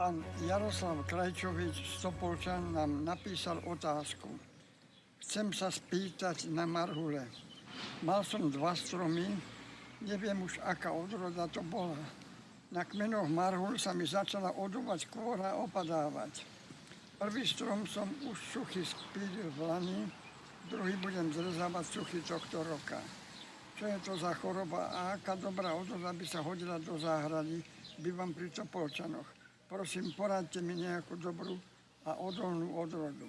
Pán Jaroslav Krajčovič z Topolčan nám napísal otázku. Chcem sa spýtať na marhule. Mal som 2 stromy, neviem už aká odroda to bola. Na kmenoch marhul sa mi začala odúvať kôra a opadávať. Prvý strom som už suchý spílil v lani, druhý budem zrezávať suchý tohto roka. Čo je to za choroba a aká dobrá odroda by sa hodila do záhrady, bývam pri Topolčanoch. Prosím, poradte mi nejakú dobrú a odolnú odrodu.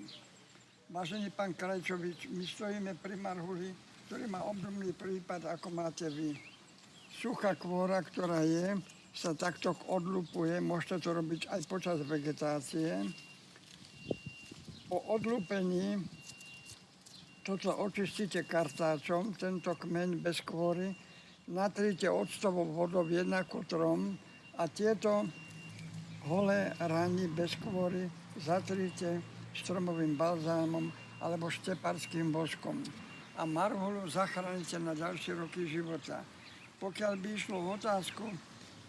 Vážený pán Krajčovič, my stojíme pri marhuli, ktorý má obdobný prípad, ako máte vy. Suchá kôra, ktorá je, sa takto odlupuje, môžete to robiť aj počas vegetácie. Po odlúpení toto očistíte kartáčom, tento kmeň bez kôry, natríte octovou vodou 1:3 a tieto holé rany bez kôry zatríte stromovým balzámom alebo šteparským voskom a marhulu zachránite na ďalšie roky života. Pokiaľ by išlo o otázku,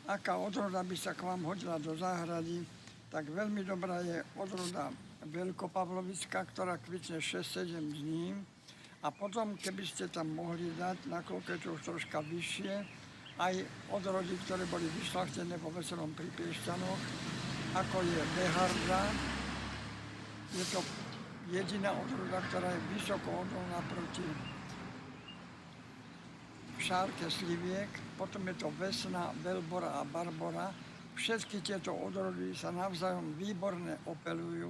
aká odroda by sa k vám hodila do záhrady, tak veľmi dobrá je odroda veľkopavlovická, ktorá kvitne 6-7 dní a potom, keby ste tam mohli dať, nakoľko je to už troška vyššie, aj odrody, ktoré boli vyšľachtené vo Veselom pri Piešťanoch, ako je Beharda. Je to jediná odroda, ktorá je vysoko odolná proti šárke sliviek. Potom je to Vesna, Velbora a Barbora. Všetky tieto odrody sa navzájom výborne opelujú.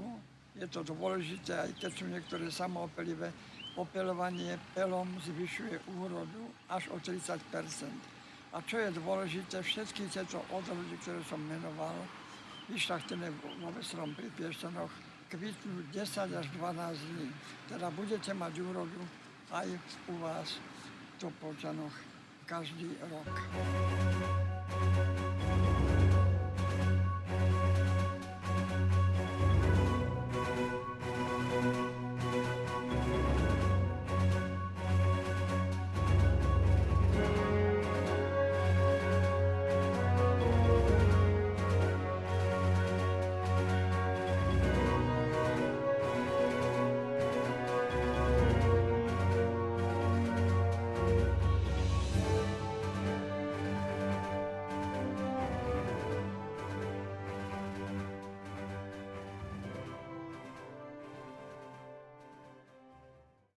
Je to dôležité, aj keď sú niektoré samoopelivé. Opelovanie pelom zvyšuje úrodu až o 30%. A čo je dôležité, všetky tieto odrody, ktoré som menoval, vyšľachtené vo Veselom pri Piešťanoch, kvitnú 10 až 12 dní. Teda budete mať úrodu aj u vás v Topolčanoch každý rok.